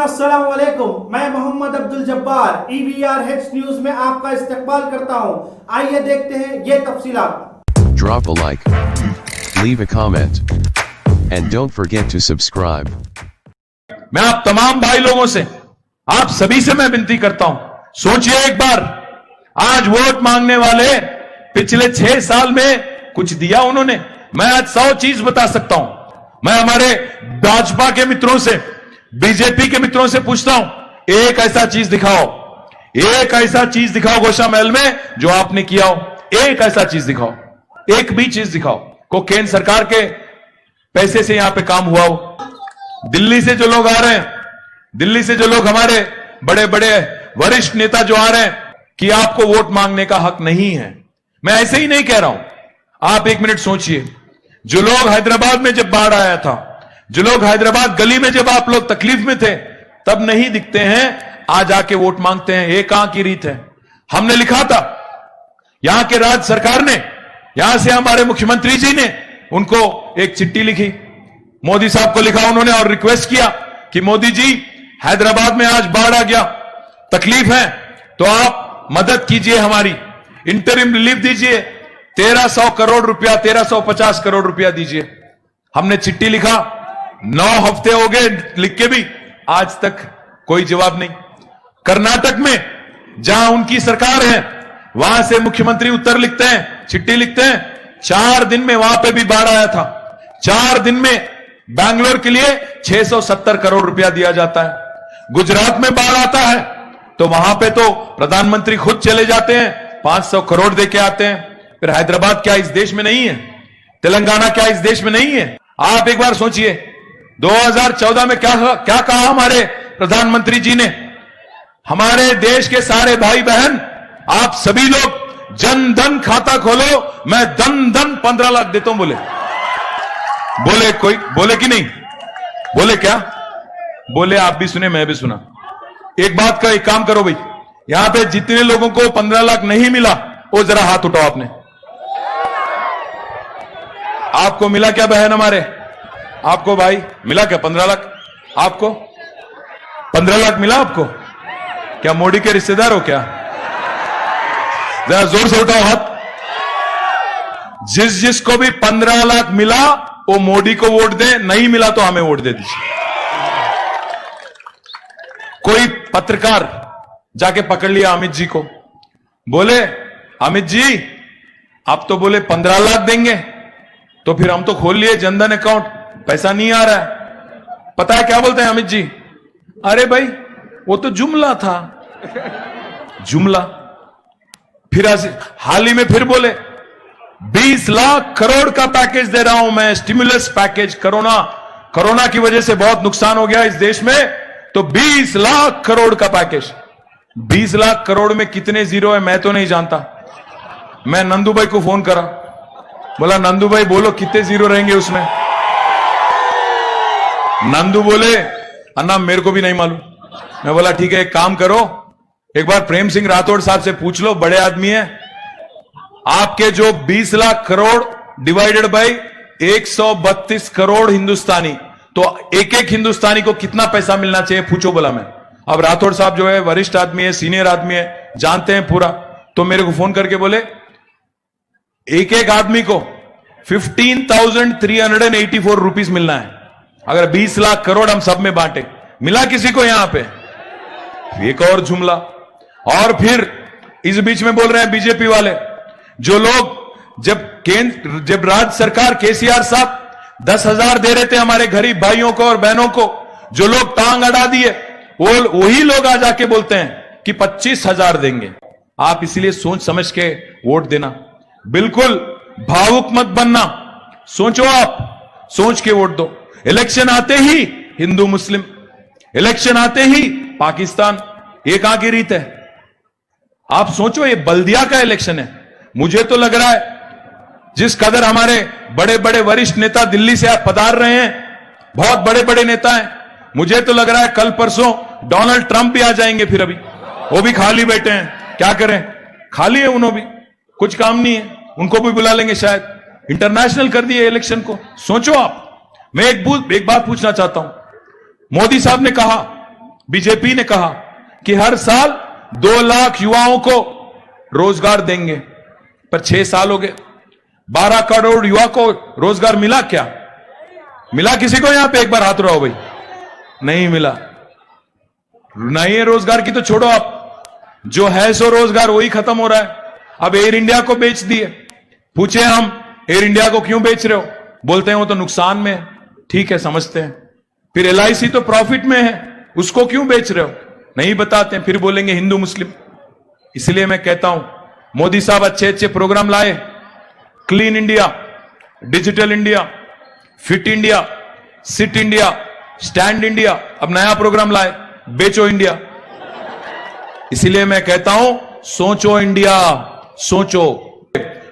अस्सलाम वालेकुम। मैं मोहम्मद अब्दुल जब्बार EVRH न्यूज में आपका इस्तकबाल करता हूं। आइए देखते हैं ये तफसीलात। Drop a like, leave a comment, and don't forget to subscribe. मैं आप तमाम भाई लोगों से, आप सभी से मैं विनती करता हूं, सोचिए एक बार, आज वोट मांगने वाले पिछले 6 साल में कुछ दिया उन्होंने? मैं आज 100 चीज बता सकता हूं। मैं हमारे भाजपा के मित्रों से, बीजेपी के मित्रों से पूछता हूं, एक ऐसा चीज दिखाओ, एक ऐसा चीज दिखाओ गोशा महल में जो आपने किया हो। एक ऐसा चीज दिखाओ, एक भी चीज दिखाओ को केंद्र सरकार के पैसे से यहां पे काम हुआ हो। दिल्ली से जो लोग आ रहे हैं, दिल्ली से जो लोग हमारे बड़े बड़े वरिष्ठ नेता जो आ रहे हैं कि आपको वोट मांगने का हक नहीं है, मैं ऐसे ही नहीं कह रहा हूं। आप एक मिनट सोचिए, जो लोग हैदराबाद में जब बाढ़ आया था, जो लोग हैदराबाद गली में जब आप लोग तकलीफ में थे, तब नहीं दिखते हैं, आज आके वोट मांगते हैं। एक कहां की रीत है? हमने लिखा था, यहां के राज्य सरकार ने, यहां से हमारे मुख्यमंत्री जी ने उनको एक चिट्ठी लिखी, मोदी साहब को लिखा उन्होंने और रिक्वेस्ट किया कि मोदी जी, हैदराबाद में आज बाढ़ आ गया, तकलीफ है, तो आप मदद कीजिए, हमारी इंटरिम रिलीफ दीजिए, 1300 करोड़ रुपया, 1350 करोड़ रुपया दीजिए। हमने चिट्ठी लिखा, 9 हफ्ते हो गए लिख के भी आज तक कोई जवाब नहीं। कर्नाटक में जहां उनकी सरकार है, वहां से मुख्यमंत्री उत्तर लिखते हैं, चिट्ठी लिखते हैं, 4 दिन में वहां पे भी बाढ़ आया था, 4 दिन में बैंगलोर के लिए 670 करोड़ रुपया दिया जाता है। गुजरात में बाढ़ आता है तो वहां पे तो प्रधानमंत्री खुद चले जाते हैं, 500 करोड़ देके आते हैं। फिर हैदराबाद क्या इस देश में नहीं है? तेलंगाना क्या इस देश में नहीं है? आप एक बार सोचिए, 2014 में क्या कहा हमारे प्रधानमंत्री जी ने? हमारे देश के सारे भाई बहन, आप सभी लोग जन धन खाता खोलो, मैं धन 15 लाख देता हूं बोले। बोले कोई? बोले कि नहीं बोले? क्या बोले? आप भी सुने, मैं भी सुना। एक बात का, एक काम करो भाई, यहां पे जितने लोगों को 15 लाख नहीं मिला, वो जरा हाथ उठाओ। आपको मिला क्या बहन हमारे? आपको भाई मिला क्या 15 लाख? आपको 15 लाख मिला? आपको क्या मोदी के रिश्तेदार हो क्या? जरा जोर से उठाओ हाथ। जिसको भी 15 लाख मिला वो मोदी को वोट दे, नहीं मिला तो हमें वोट दे दीजिए। कोई पत्रकार जाके पकड़ लिया अमित जी को, बोले अमित जी आप तो बोले 15 लाख देंगे, तो फिर हम तो खोल लिए जनधन अकाउंट, पैसा नहीं आ रहा है। पता है क्या बोलते हैं अमित जी? अरे भाई वो तो जुमला था, जुमला। फिर हाल ही में फिर बोले 20 लाख करोड़ का पैकेज दे रहा हूं मैं, स्टिमुलस पैकेज। कोरोना की वजह से बहुत नुकसान हो गया इस देश में, तो 20 लाख करोड़ का पैकेज। 20 लाख करोड़ में कितने जीरो है मैं तो नहीं जानता। मैं नंदू भाई को फोन करा, बोला नंदू भाई बोलो कितने जीरो रहेंगे उसमें? नंदू बोले अन्ना मेरे को भी नहीं मालूम। मैं बोला ठीक है, एक काम करो, एक बार प्रेम सिंह राठौड़ साहब से पूछ लो, बड़े आदमी है। आपके जो 20 लाख करोड़ डिवाइडेड बाई 132 करोड़ हिंदुस्तानी, तो एक एक हिंदुस्तानी को कितना पैसा मिलना चाहिए पूछो, बोला मैं। अब राठौड़ साहब जो है वरिष्ठ आदमी है, सीनियर आदमी है, जानते हैं पूरा, तो मेरे को फोन करके बोले एक एक आदमी को 15,384 रुपीस मिलना है, अगर 20 लाख करोड़ हम सब में बांटे। मिला किसी को यहां पे? एक और जुमला। और फिर इस बीच में बोल रहे हैं बीजेपी वाले, जो लोग जब राज्य सरकार केसीआर साहब 10,000 दे रहे थे हमारे गरीब भाइयों को और बहनों को, जो लोग टांग अड़ा दिए, वो वही लोग आ जाके बोलते हैं कि 25,000 देंगे। आप इसलिए सोच समझ के वोट देना, बिल्कुल भावुक मत बनना, सोचो, आप सोच के वोट दो। इलेक्शन आते ही हिंदू मुस्लिम, इलेक्शन आते ही पाकिस्तान, ये कहां की रीत है? आप सोचो, ये बल्दिया का इलेक्शन है। मुझे तो लग रहा है जिस कदर हमारे बड़े बड़े वरिष्ठ नेता दिल्ली से आप पधार रहे हैं, बहुत बड़े बड़े नेता हैं, मुझे तो लग रहा है कल परसों डोनाल्ड ट्रंप भी आ जाएंगे। फिर अभी वो भी खाली बैठे हैं, क्या करें, खाली है उन्होंने भी, कुछ काम नहीं है, उनको भी बुला लेंगे शायद। इंटरनेशनल कर दिए इलेक्शन को, सोचो आप। मैं एक बात पूछना चाहता हूं, मोदी साहब ने कहा बीजेपी ने कहा कि हर साल 2 लाख युवाओं को रोजगार देंगे, पर 6 साल हो गए, 12 करोड़ युवा को रोजगार मिला क्या? मिला किसी को यहां पे? एक बार हाथ उठाओ भाई। नहीं मिला। नहीं है रोजगार की तो छोड़ो, आप जो है सो रोजगार वही खत्म हो रहा है। अब एयर इंडिया को बेच दिए। पूछे हम, एयर इंडिया को क्यों बेच रहे हो? बोलते हैं वो तो नुकसान में है। ठीक है, समझते हैं। फिर LIC तो प्रॉफिट में है, उसको क्यों बेच रहे हो? नहीं बताते हैं। फिर बोलेंगे हिंदू मुस्लिम। इसलिए मैं कहता हूं, मोदी साहब अच्छे अच्छे प्रोग्राम लाए, clean India, digital India, fit India, sit India, stand India. अब नया प्रोग्राम लाए, बेचो इंडिया। इसीलिए मैं कहता हूं, सोचो इंडिया, सोचो,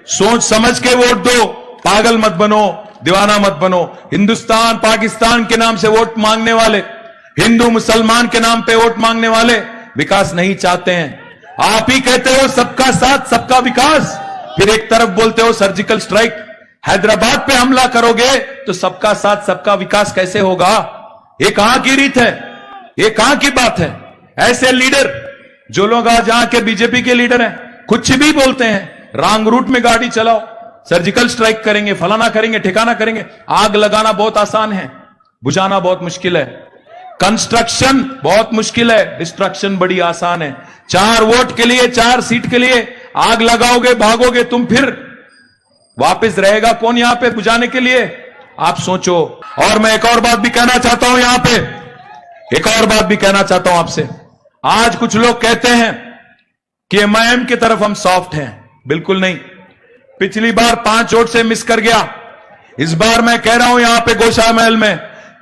सोच समझ के वोट दो। पागल मत बनो, दीवाना मत बनो। हिंदुस्तान पाकिस्तान के नाम से वोट मांगने वाले, हिंदू मुसलमान के नाम पे वोट मांगने वाले विकास नहीं चाहते हैं। आप ही कहते हो सबका साथ सबका विकास, फिर एक तरफ बोलते हो सर्जिकल स्ट्राइक। हैदराबाद पे हमला करोगे तो सबका साथ सबका विकास कैसे होगा? ये कहां की रीत है? ये कहां की बात है? ऐसे लीडर, जो लोग आज यहां के बीजेपी के लीडर हैं, कुछ भी बोलते हैं, रॉन्ग रूट में गाड़ी चलाओ, सर्जिकल स्ट्राइक करेंगे, फलाना करेंगे, ठिकाना करेंगे। आग लगाना बहुत आसान है, बुझाना बहुत मुश्किल है। कंस्ट्रक्शन बहुत मुश्किल है, डिस्ट्रक्शन बड़ी आसान है। 4 वोट के लिए, 4 सीट के लिए आग लगाओगे, भागोगे तुम, फिर वापस रहेगा कौन यहां पे बुझाने के लिए? आप सोचो। और मैं एक और बात भी कहना चाहता हूं यहां पे, एक और बात भी कहना चाहता हूं आपसे। आज कुछ लोग कहते हैं कि MIM की तरफ हम सॉफ्ट हैं। बिल्कुल नहीं। पिछली बार 5 वोट से मिस कर गया। इस बार मैं कह रहा हूं यहां पे गोशा महल में,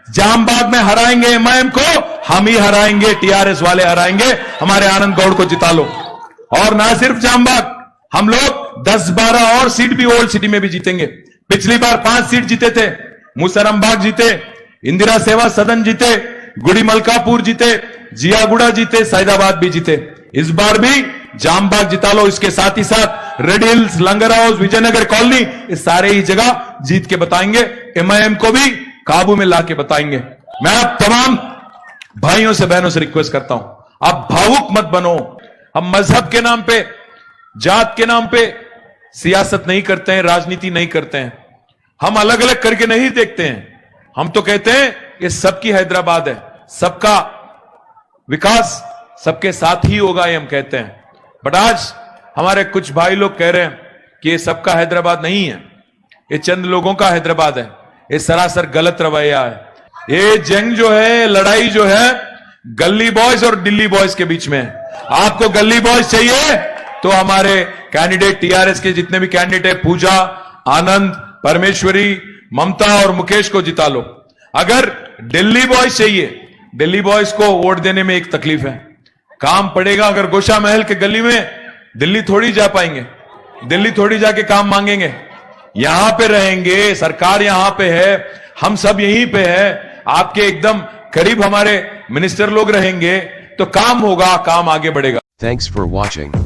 जामबाग में हराएंगे MIM को, हम ही हराएंगे, TRS वाले हराएंगे। हमारे आनंद गौड़ को जिता लो। और ना सिर्फ जामबाग, हम लोग 10-12 और सीट भी ओल्ड सिटी में भी जीतेंगे। पिछली बार 5 सीट जीते थे, मुसरमबाग जीते, इंदिरा सेवा सदन जीते, गुड़ी मलकापुर जीते, जियागुड़ा जीते, सैदाबाद भी जीते। इस बार भी जामबाग जिता लो। इसके साथ ही साथ रेड हिल्स, लंगर हाउस, विजयनगर कॉलोनी, ये सारे ही जगह जीत के बताएंगे। MIM को भी काबू में लाके बताएंगे। मैं आप तमाम भाइयों से बहनों से रिक्वेस्ट करता हूं, आप भावुक मत बनो। हम मजहब के नाम पे, जात के नाम पे सियासत नहीं करते हैं, राजनीति नहीं करते हैं। हम अलग अलग करके नहीं देखते हैं। हम तो कहते हैं ये सबकी हैदराबाद है, सबका विकास सबके साथ ही होगा, ये हम कहते हैं। बट आज हमारे कुछ भाई लोग कह रहे हैं कि ये सबका हैदराबाद नहीं है, ये चंद लोगों का हैदराबाद है। ये सरासर गलत रवैया है। ये जंग जो है, लड़ाई जो है, गली बॉयज और दिल्ली बॉयज के बीच में है। आपको गली बॉयज चाहिए तो हमारे कैंडिडेट TRS के जितने भी कैंडिडेट है, पूजा, आनंद, परमेश्वरी, ममता और मुकेश को जिता लो। अगर दिल्ली बॉयज चाहिए, दिल्ली बॉयज को वोट देने में एक तकलीफ है, काम पड़ेगा। अगर गोशा महल के गली में दिल्ली थोड़ी जा पाएंगे, दिल्ली थोड़ी जाके काम मांगेंगे। यहां पे रहेंगे, सरकार यहां पे है, हम सब यहीं पे है, आपके एकदम करीब हमारे मिनिस्टर लोग रहेंगे, तो काम होगा, काम आगे बढ़ेगा। Thanks for watching.